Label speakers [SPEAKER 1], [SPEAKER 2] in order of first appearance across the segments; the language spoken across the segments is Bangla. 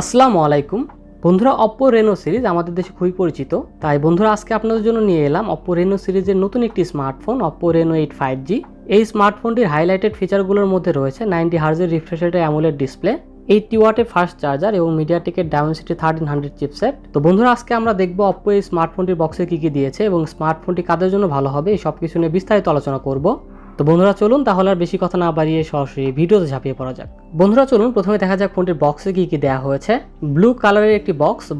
[SPEAKER 1] আসসালামু আলাইকুম বন্ধুরা, OPPO Reno সিরিজ আমাদের দেশে খুবই পরিচিত। তাই বন্ধুরা আজকে আপনাদের জন্য নিয়ে এলাম OPPO Reno সিরিজের নতুন একটি স্মার্টফোন OPPO Reno 8 5G। এই স্মার্টফোনটির হাইলাইটেড ফিচারগুলোর মধ্যে রয়েছে 90 হার্জের রিফ্রেশ রেটের অ্যামোলেড ডিসপ্লে, 80 ওয়াটের ফাস্ট চার্জার এবং মিডিয়াটেকের ডায়মেনসিটি 1300 চিপসেট। তো বন্ধুরা আজকে আমরা দেখব OPPO এই স্মার্টফোনটির বক্সে কি কি দিয়েছে এবং স্মার্টফোনটি কাদের জন্য ভালো হবে এই সব কিছু নিয়ে বিস্তারিত আলোচনা করব। তো বন্ধুরা চলুন তাহলে আর বেশি কথা না বাড়িয়ে সরাসরি ভিডিওতে ঝাঁপিয়ে পড়া যাক। বন্ধুরা চলুন প্রথমে দেখা যাক ফোনটির বক্সে কি কি দেওয়া হয়েছে। ব্লু কালারের একটি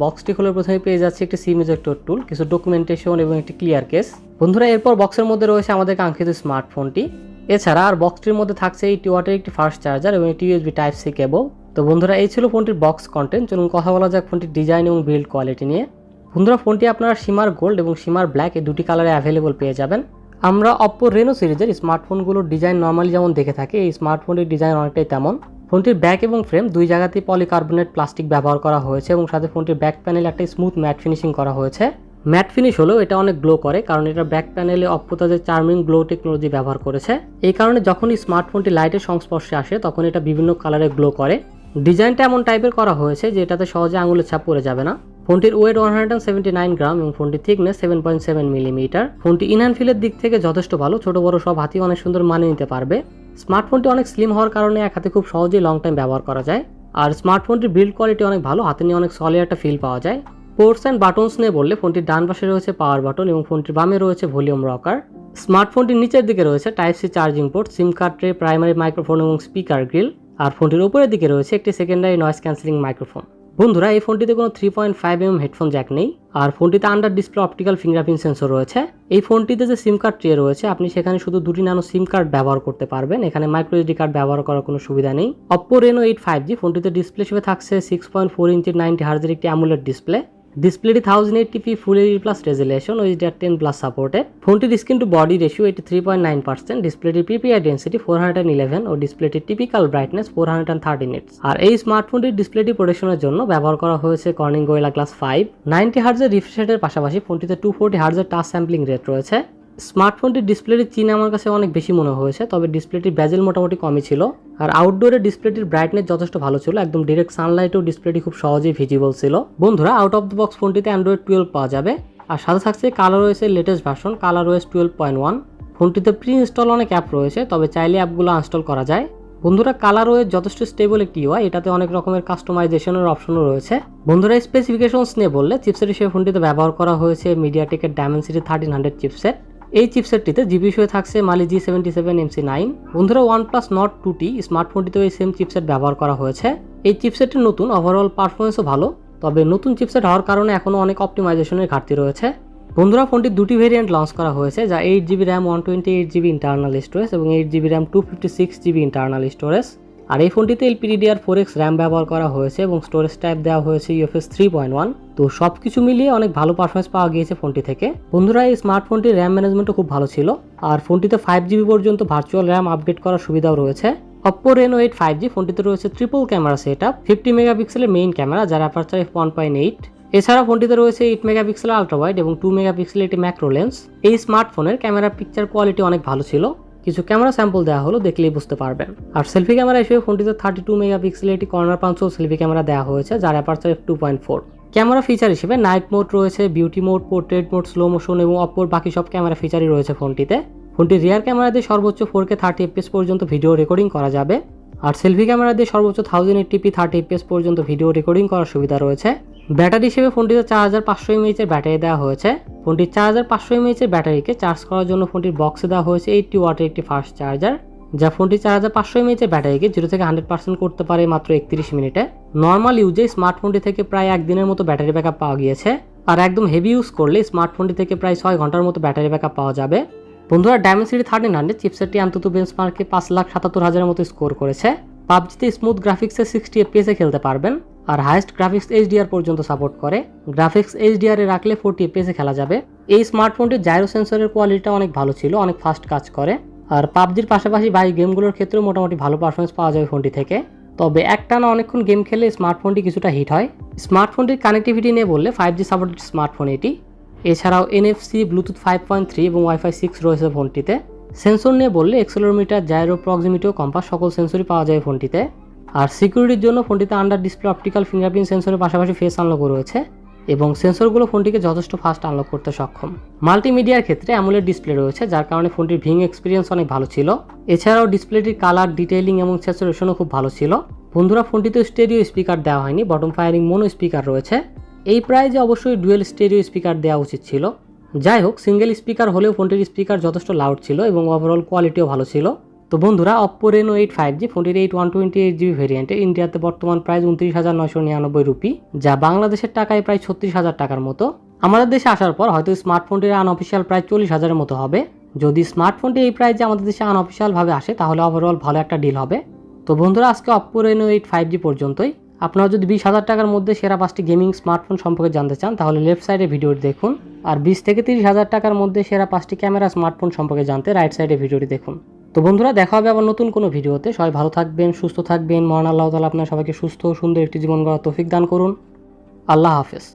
[SPEAKER 1] বক্সটি খুলে প্রথমে পেয়ে যাচ্ছে একটি সিম ইজেক্টর টুল, কিছু ডকুমেন্টেশন এবং একটি ক্লিয়ার কেস। বন্ধুরা এরপর বক্সের মধ্যে রয়েছে আমাদের কাঙ্ক্ষিত স্মার্টফোনটি। এছাড়া আর বক্সটির মধ্যে থাকছে 80 ওয়াটের একটি ফাস্ট চার্জার এবং একটি USB টাইপ সি কেবল। তো বন্ধুরা এই ছিল ফোনটির বক্স কন্টেন্ট। চলুন কথা বলা যাক ফোনটির ডিজাইন এবং বিল্ড কোয়ালিটি নিয়ে। বন্ধুরা ফোনটি আপনারা শিমার গোল্ড এবং শিমার ব্ল্যাক এই দুটি কালারে অ্যাভেলেবল পেয়ে যাবেন। আমরা OPPO Reno সিরিজের স্মার্টফোনগুলোর ডিজাইন নর্মালি যেমন দেখে থাকি, এই স্মার্টফোনটির ডিজাইন অনেকটাই তেমন। ফোনটির ব্যাক এবং ফ্রেম দুই জায়গাতেই পলিকার্বনেট প্লাস্টিক ব্যবহার করা হয়েছে এবং সাথে ফোনটির ব্যাক প্যানেলে একটা স্মুথ ম্যাট ফিনিশিং করা হয়েছে। ম্যাট ফিনিশ হলেও এটা অনেক গ্লো করে, কারণ এটা ব্যাক প্যানেলে OPPO তাদের চার্মিং গ্লো টেকনোলজি ব্যবহার করেছে। এই কারণে যখন স্মার্টফোনটি লাইটের সংস্পর্শে আসে তখন এটা বিভিন্ন কালারে গ্লো করে। ডিজাইনটা এমন টাইপের করা হয়েছে যে এটাতে সহজে আঙুলের ছাপ পড়ে যাবে না। ফোনটির ওয়েট 179 গ্রাম এবং ফোনটির থিকনেস 7.7 মিলিমিটার। ফোনটি ইনহ্যান্ড ফিলের দিক থেকে যথেষ্ট ভালো, ছোট বড় সব হাতি অনেক সুন্দর মানিয়ে নিতে পারবে। স্মার্টফোনটি অনেক স্লিম হওয়ার কারণে এক হাতে খুব সহজেই লং টাইম ব্যবহার করা যায়। আর স্মার্টফোনটির বিল্ড কোয়ালিটি অনেক ভালো, হাতে নিয়ে অনেক সলিড একটা ফিল পাওয়া যায়। পোর্টস অ্যান্ড বাটনস নিয়ে বললে ফোনটির ডান পাশে রয়েছে পাওয়ার বাটন এবং ফোনটির বামে রয়েছে ভলিউম রকার। স্মার্টফোনটির নিচের দিকে রয়েছে type C charging port, SIM card tray, primary microphone এবং স্পিকার গ্রিল। আর ফোনটির উপরের দিকে রয়েছে একটি সেকেন্ডারি নয়েজ ক্যান্সেলিং মাইক্রোফোন। বন্ধুরা এই ফোনটিতে কোনো 3.5mm হেডফোন জ্যাক নেই। আর ফোনটিতে under display optical fingerprint sensor রয়েছে। এই ফোনটিতে যে সিম কার্ড ট্রে রয়েছে আপনি সেখানে শুধু দুটি নানো সিম কার্ড ব্যবহার করতে পারবেন, এখানে মাইক্রো SD কার্ড ব্যবহার করার কোনো সুবিধা নেই। OPPO Reno 8 5G ফোনটিতে ডিসপ্লে হিসেবে থাকছে 6.4 ইঞ্চির 90 হার্জের একটি অ্যামোলেড ডিসপ্লে। ডিসপ্লেটি 1080p full HD plus resolution ও HDR10+ সাপোর্টেড। ফোনটির স্ক্রিন টু বডি রেশিও 83.9%, ডিসপ্লেটির PPI ডেন্সিটি 411 ও ডিসপ্লেটির টিপিক্যাল ব্রাইটনেস 430 নিটস। আর এই স্মার্টফোনটির ডিসপ্লেটি প্রোটেকশনের জন্য ব্যবহার করা হয়েছে কর্নিং গোরিলা গ্লাস 5। 90 হার্জের রিফ্রেশ রেটের পাশাপাশি ফোনটিতে 240 হার্জের টাচ স্যাম্পলিং রেট রয়েছে। স্মার্টফোনটির ডিসপ্লেটির চিন আমার কাছে অনেক বেশি মনে হয়েছে, তবে ডিসপ্লেটির বেজেল মোটামুটি কমই ছিল। আর আউটডোরে ডিসপ্লেটির ব্রাইটনেস যথেষ্ট ভালো ছিল, একদম ডিরেক্ট সানলাইটেও ডিসপ্লেটি খুব সহজেই ভিজিবল ছিল। বন্ধুরা আউট অফ দ্য বক্স ফোনটিতে Android 12 পাওয়া যাবে। আর সাথে থাকছে কালার ওএসের লেটেস্ট ভার্সন ColorOS 12.1। ফোনটিতে প্রি ইনস্টল অনেক অ্যাপ রয়েছে, তবে চাইলে অ্যাপগুলো আনস্টল করা যায়। বন্ধুরা ColorOS যথেষ্ট স্টেবল একটি UI, এটাতে অনেক রকমের কাস্টমাইজেশনের অপশনও রয়েছে। বন্ধুরা স্পেসিফিকেশনস নিয়ে বললে চিপসেট হিসেবে ফোনটিতে ব্যবহার করা হয়েছে মিডিয়াটেকের ডায়মেনসিটি 1300 চিপসেট। এই চিপসেটটিতে জিবি হিসেবে থাকছে মালি G77 MC9। বন্ধুরা OnePlus Nord 2T স্মার্টফোনটিতেও এই সেম চিপসেট ব্যবহার করা হয়েছে। এই চিপসেটটি নতুন, ওভারঅল পারফরমেন্সও ভালো, তবে নতুন চিপসেট হওয়ার কারণে এখনও অনেক অপটিমাইজেশনের ঘাটতি রয়েছে। বন্ধুরা ফোনটির দুটি ভেরিয়েন্ট লঞ্চ করা হয়েছে, যা 8GB RAM 128GB internal storage এবং 8GB RAM 256GB internal storage. আর এই ফোনটিতে LPDDR4X RAM ব্যবহার করা হয়েছে এবং স্টোরেজ টাইপ দেওয়া হয়েছে UFS 3.1। তো সবকিছু মিলিয়ে অনেক ভালো পারফরমেন্স পাওয়া গিয়েছে ফোনটি থেকে। বন্ধুরা এই স্মার্টফোনটির র্যাম ম্যানেজমেন্টও খুব ভালো ছিল। আর ফোনটিতে 5GB পর্যন্ত ভার্চুয়াল র্যাম আপগ্রেড করার সুবিধাও রয়েছে। OPPO Reno 8 5G ফোনটিতে রয়েছে ট্রিপল ক্যামেরা সেটআপ, 50 মেগাপিক্সেলের মেইন ক্যামেরা যার অ্যাপারচার f1.8। এছাড়া ফোনটিতে রয়েছে 8 মেগাপিক্সেলের আলট্রা ওয়াইড এবং 2 মেগাপিক্সেলের একটি ম্যাক্রো লেন্স। এই স্মার্টফোনের ক্যামেরার পিকচার কোয়ালিটি অনেক ভালো ছিল, কিছু ক্যামেরা স্যাম্পল দেওয়া হলো, দেখলেই বুঝতে পারবেন। আর সেলফি ক্যামেরা হিসেবে ফোনটিতে 32 মেগাপিক্সেলের একটি কর্নার পাঞ্চল সেলফি ক্যামেরা দেওয়া হয়েছে যার অ্যাপারচার f2.4। ক্যামেরা ফিচার হিসেবে নাইট মোড রয়েছে, beauty mode, portrait mode, slow motion এবং অপ্পোর বাকি সব ক্যামেরা ফিচারই রয়েছে ফোনটিতে। ফোনটির রিয়ার ক্যামেরা দিয়ে সর্বোচ্চ 4K 30fps পর্যন্ত ভিডিও রেকর্ডিং করা যাবে। আর সেলফি ক্যামেরা দিয়ে সর্বোচ্চ 1080p 30fps পর্যন্ত ভিডিও রেকর্ডিং করার সুবিধা রয়েছে। ব্যাটারি হিসেবে ফোনটিতে 4500 mAh এর ব্যাটারি দেওয়া হয়েছে। ফোনটির 4500 mAh এর ব্যাটারিকে চার্জ করার জন্য ফোনটির বক্সে দেওয়া হয়েছে 80 ওয়াটের একটি ফাস্ট চার্জার, যা ফোনটি 4500 mAh এর ব্যাটারিকে 0 থেকে 100% করতে পারে মাত্র 31 মিনিটে। নর্মাল ইউজে স্মার্টফোনটি থেকে প্রায় একদিনের মতো ব্যাটারি ব্যাকআপ পাওয়া গিয়েছে। আর একদম হেভি ইউজ করলে স্মার্টফোনটি থেকে প্রায় 6 ঘন্টার মতো ব্যাটারি ব্যাকআপ পাওয়া যাবে। বন্ধুরা ডায়মেনসিটি 1300 চিপসেটটি অন্তত বেঞ্চমার্কে 5,77,000 মতো স্কোর করেছে। পাবজিতে স্মুথ গ্রাফিক্সে 60 FPS এ খেলতে পারবেন। আর হাইয়েস্ট গ্রাফিক্স HDR পর্যন্ত সাপোর্ট করে। গ্রাফিক্স HDR এ রাখলে 40 FPS এ খেলা যাবে। এই স্মার্টফোনটির জাইরো সেন্সরের কোয়ালিটিটা অনেক ভালো ছিল, অনেক ফাস্ট কাজ করে। আর পাবজির পাশাপাশি বাইক গেমগুলোর ক্ষেত্রেও মোটামুটি ভালো পারফরমেন্স পাওয়া যাবে ফোনটি থেকে। তবে একটানা অনেকক্ষণ গেম খেলে স্মার্টফোনটি কিছুটা হিট হয়। স্মার্টফোনটির কানেক্টিভিটি নিয়ে বললে 5G সাপোর্টেড স্মার্টফোন এটি। এছাড়াও NFC, ব্লুটুথ 5.3 এবং Wi-Fi 6 রয়েছে ফোনটিতে। সেন্সর নিয়ে বললে অ্যাক্সেলেরোমিটার, জাইরো, প্রক্সিমিটি ও কম্পাস সকল সেন্সরই পাওয়া যায় ফোনটিতে। আর সিকিউরিটির জন্য ফোনটিতে আন্ডার ডিসপ্লে অপটিক্যাল ফিঙ্গারপ্রিন্ট সেন্সরের পাশাপাশি ফেস আনলকও রয়েছে এবং সেন্সরগুলো ফোনটিকে যথেষ্ট ফাস্ট আনলক করতে সক্ষম। মাল্টিমিডিয়ার ক্ষেত্রে অ্যামোলেড ডিসপ্লে রয়েছে, যার কারণে ফোনটির ভিং এক্সপিরিয়েন্স অনেক ভালো ছিল। এছাড়াও ডিসপ্লেটির কালার, ডিটেইলিং এবং স্যাচুরেশনও খুব ভালো ছিল। বন্ধুরা, ফোনটিতে স্টেরিও স্পিকার দেওয়া হয়নি, বটম ফায়ারিং মোনো স্পিকার রয়েছে। এই প্রাইজে অবশ্যই ডুয়েল স্টেরিও স্পিকার দেওয়া উচিত ছিল। যাই হোক, সিঙ্গেল স্পিকার হলেও ফোনটির স্পিকার যথেষ্ট লাউড ছিল এবং ওভারঅল কোয়ালিটিও ভালো ছিল। তো বন্ধুরা, OPPO Reno 8 5G ফোনটির 128GB ভেরিয়েন্টে ইন্ডিয়াতে বর্তমান প্রাইস 29,999 রুপি, যা বাংলাদেশের টাকায় প্রায় 36,000 টাকার মতো। আমাদের দেশে আসার পর হয়তো স্মার্টফোনটির আনঅফিসিয়াল প্রাইস 40,000-এর মতো হবে। যদি স্মার্টফোনটি এই প্রাইসে আমাদের দেশে আনঅফিসিয়ালভাবে আসে তাহলে ওভারঅল ভালো একটা ডিল হবে। তো বন্ধুরা, আজকে OPPO Reno 8 5G পর্যন্তই। আপনারা যদি 20,000 টাকার মধ্যে সেরা 5টি গেমিং স্মার্টফোন সম্পর্কে জানতে চান তাহলে লেফট সাইডে ভিডিওটি দেখুন, আর 20 থেকে 30,000 টাকার মধ্যে সেরা 5টি ক্যামেরা স্মার্টফোন সম্পর্কে জানতে রাইট সাইডে ভিডিওটি দেখুন। তো বন্ধুরা, দেখা হবে আবার নতুন কোনো ভিডিওতে। সবাই ভালো থাকবেন, সুস্থ থাকবেন। মহান আল্লাহ তাআলা আপনার সবাইকে সুস্থ ও সুন্দর একটি জীবন গড়ার তৌফিক দান করুন। আল্লাহ হাফেজ।